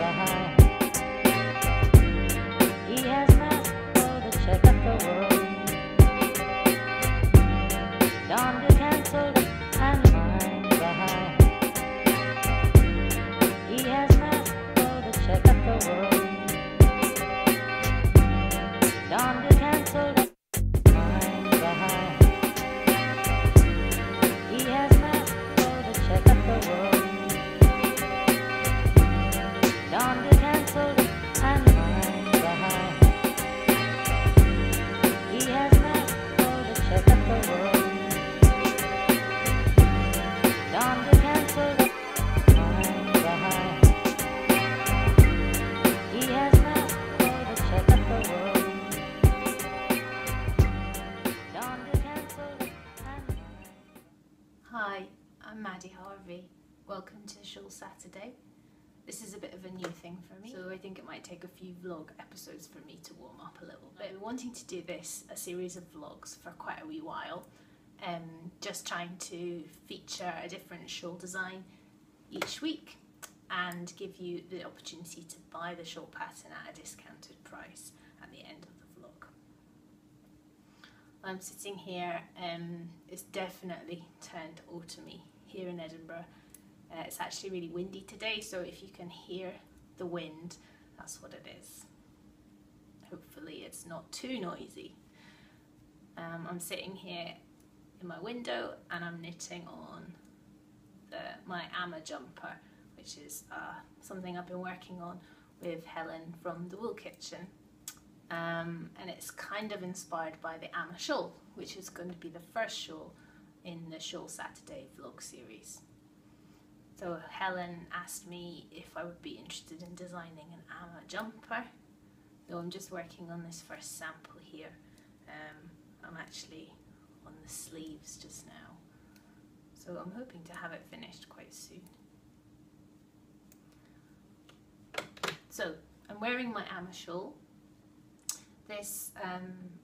behind. He has masked for the check of the world. Donned the cancelled and mine behind. He has masked for the check of the world. Donned the cancelled mine behind. He has masked for the check of the world. Donned the cancelled and mine behind. He has masked for the check of the world. Donned the cancelled mine behind. He has masked for the check of the world. Donned the cancelled and mine. Hi, I'm Maddie Harvey. Welcome to Shawl Saturday. This is a bit of a new thing for me, so I think it might take a few vlog episodes for me to warm up a little bit. I've been wanting to do this, a series of vlogs, for quite a wee while. Just trying to feature a different shawl design each week and give you the opportunity to buy the shawl pattern at a discounted price at the end of the vlog. I'm sitting here, it's definitely turned autumny here in Edinburgh. It's actually really windy today, so if you can hear the wind, that's what it is. Hopefully it's not too noisy. I'm sitting here in my window and I'm knitting on my Amma jumper, which is something I've been working on with Helen from the Wool Kitchen. And it's kind of inspired by the Amma shawl, which is going to be the first shawl in the Shawl Saturday vlog series. So Helen asked me if I would be interested in designing an Amma jumper, though I'm just working on this first sample here. I'm actually on the sleeves just now, so I'm hoping to have it finished quite soon. So I'm wearing my Amma shawl. This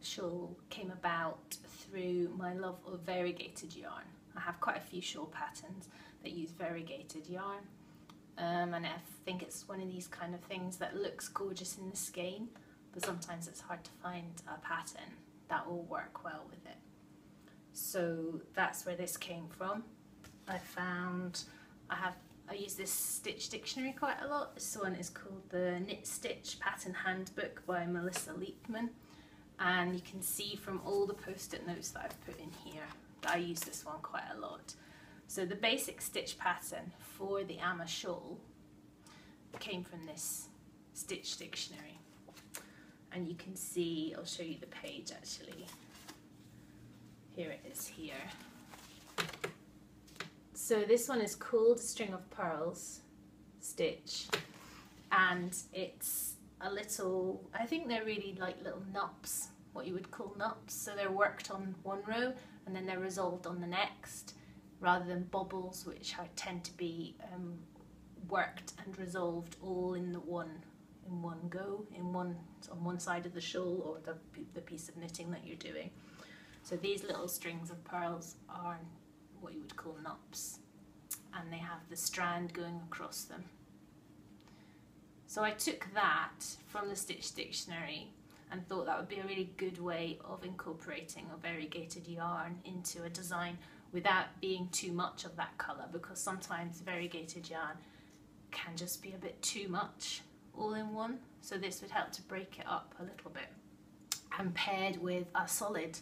shawl came about through my love of variegated yarn. I have quite a few shawl patterns that use variegated yarn, and I think it's one of these kind of things that looks gorgeous in the skein, but sometimes it's hard to find a pattern that will work well with it. So that's where this came from. I use this stitch dictionary quite a lot. This one is called the Knit Stitch Pattern Handbook by Melissa Leapman, and you can see from all the post-it notes that I've put in here that I use this one quite a lot. So the basic stitch pattern for the Amma shawl came from this stitch dictionary, and you can see, I'll show you the page actually. Here it is here. So this one is called String of Pearls Stitch, and it's a little, I think they're really like little nups, what you would call nups. So they're worked on one row and then they're resolved on the next, rather than bobbles, which tend to be worked and resolved all in one go, on one side of the shawl or the piece of knitting that you're doing. So these little strings of pearls are what you would call nups, and they have the strand going across them. So I took that from the Stitch Dictionary and thought that would be a really good way of incorporating a variegated yarn into a design without being too much of that colour, because sometimes variegated yarn can just be a bit too much all in one. So this would help to break it up a little bit, and paired with a solid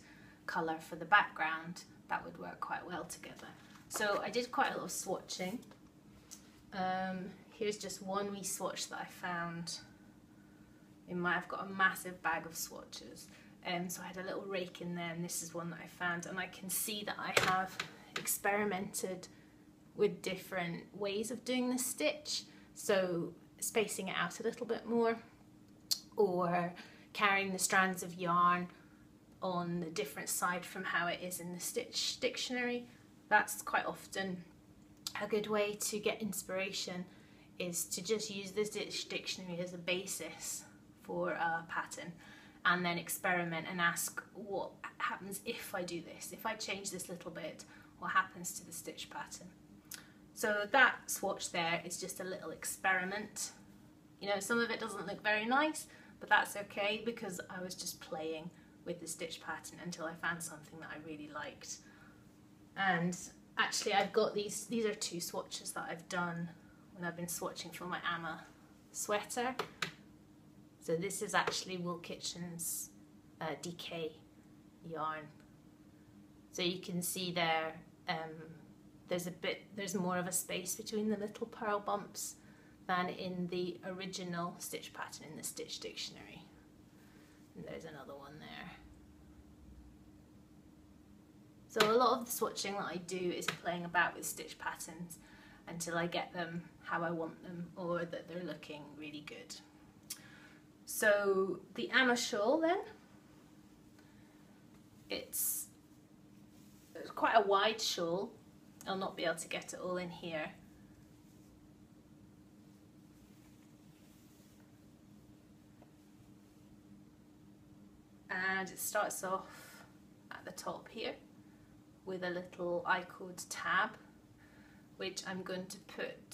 colour for the background, that would work quite well together. So I did quite a lot of swatching. Here's just one wee swatch that I found I've got a massive bag of swatches, so I had a little rake in there, and this is one that I found, and I can see that I have experimented with different ways of doing the stitch, so spacing it out a little bit more, or carrying the strands of yarn on the different side from how it is in the Stitch Dictionary. That's quite often a good way to get inspiration, is to just use the Stitch Dictionary as a basis for a pattern, and then experiment and ask what happens if I do this, if I change this little bit, what happens to the stitch pattern. So that swatch there is just a little experiment. You know, some of it doesn't look very nice, but that's okay because I was just playing with the stitch pattern until I found something that I really liked. And actually I've got these are 2 swatches that I've done when I've been swatching for my Amma sweater. So this is actually Wool Kitchen's DK yarn. So you can see there, there's more of a space between the little purl bumps than in the original stitch pattern in the Stitch Dictionary. And there's another one there. So a lot of the swatching that I do is playing about with stitch patterns until I get them how I want them, or that they're looking really good. So the Amma shawl then, it's quite a wide shawl. I'll not be able to get it all in here. And it starts off at the top here with a little I-code tab, which I'm going to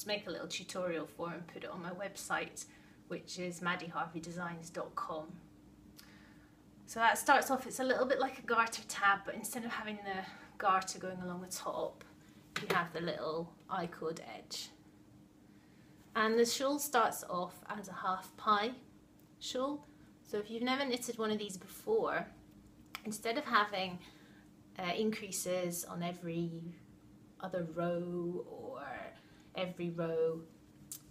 make a little tutorial for and put it on my website, which is maddieharveydesigns.com. So that starts off, it's a little bit like a garter tab, but instead of having the garter going along the top, you have the little I-code edge. And the shawl starts off as a half pie shawl. So if you've never knitted one of these before, instead of having increases on every other row or every row,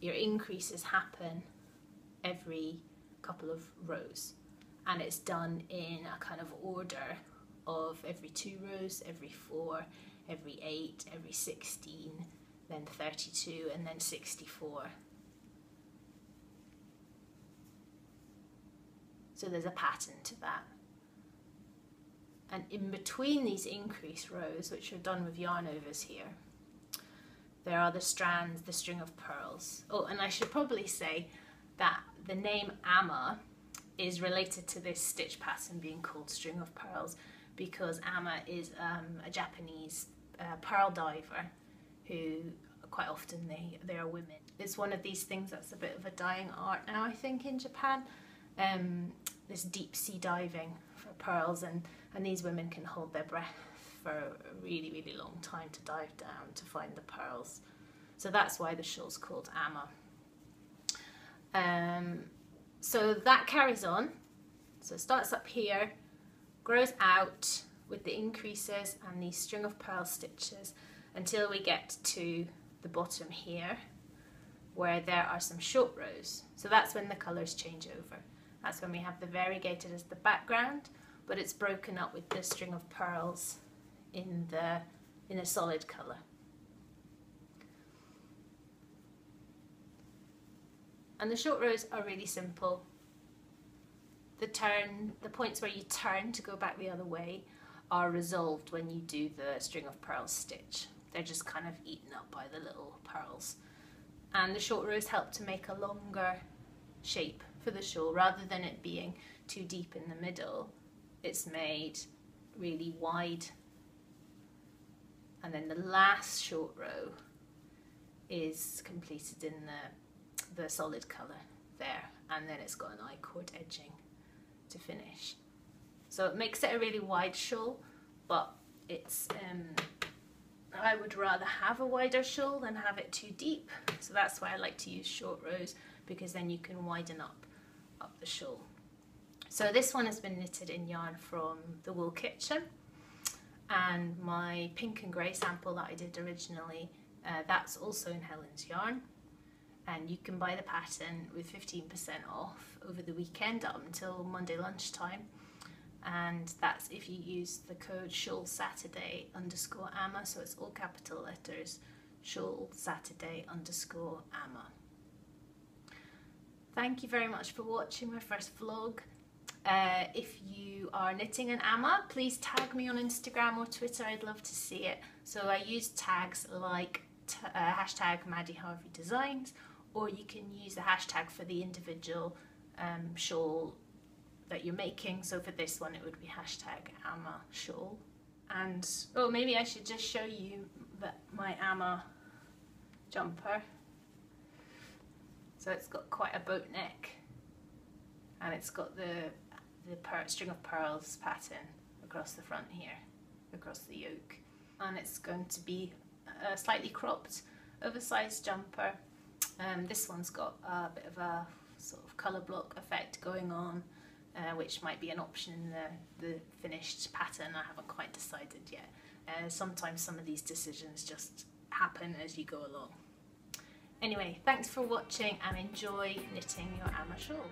your increases happen every couple of rows, and it's done in a kind of order of every 2 rows, every 4, every 8, every 16, then 32, and then 64. So there's a pattern to that. And in between these increase rows, which are done with yarn overs here, there are the strands, the string of pearls. Oh, and I should probably say that the name Amma is related to this stitch pattern being called string of pearls, because Amma is a Japanese pearl diver who quite often they are women. It's one of these things that's a bit of a dying art now, I think, in Japan. This deep sea diving for pearls, and these women can hold their breath for a really, really long time to dive down to find the pearls. So that's why the shawl's called Amma. So that carries on. So it starts up here, grows out with the increases and these string of pearl stitches until we get to the bottom here, where there are some short rows. So that's when the colours change over. That's when we have the variegated as the background, but it's broken up with the string of pearls in a solid colour. And the short rows are really simple. The points where you turn to go back the other way are resolved when you do the string of pearls stitch. They're just kind of eaten up by the little pearls. And the short rows help to make a longer shape for the shawl. Rather than it being too deep in the middle, it's made really wide. And then the last short row is completed in the solid colour there, and then it's got an I-cord edging to finish. So it makes it a really wide shawl, but it's I would rather have a wider shawl than have it too deep, so that's why I like to use short rows, because then you can widen up the shawl. So this one has been knitted in yarn from the Wool Kitchen, and my pink and grey sample that I did originally, that's also in Helen's yarn, and you can buy the pattern with 15% off over the weekend up until Monday lunchtime, and that's if you use the code ShawlSaturday_Amma, so it's all capital letters, ShawlSaturday_Amma. Thank you very much for watching my first vlog. If you are knitting an Amma, please tag me on Instagram or Twitter, I'd love to see it. So I use tags like hashtag MaddieHarveyDesigns, or you can use the hashtag for the individual shawl that you're making. So for this one it would be hashtag Amma shawl. And oh, maybe I should just show you my Amma jumper. So So it's got quite a boat neck, and it's got the string of pearls pattern across the front here, across the yoke. And it's going to be a slightly cropped, oversized jumper. This one's got a bit of a sort of colour block effect going on, which might be an option in the finished pattern. I haven't quite decided yet. Sometimes some of these decisions just happen as you go along. Anyway, thanks for watching and enjoy knitting your Amma shawl.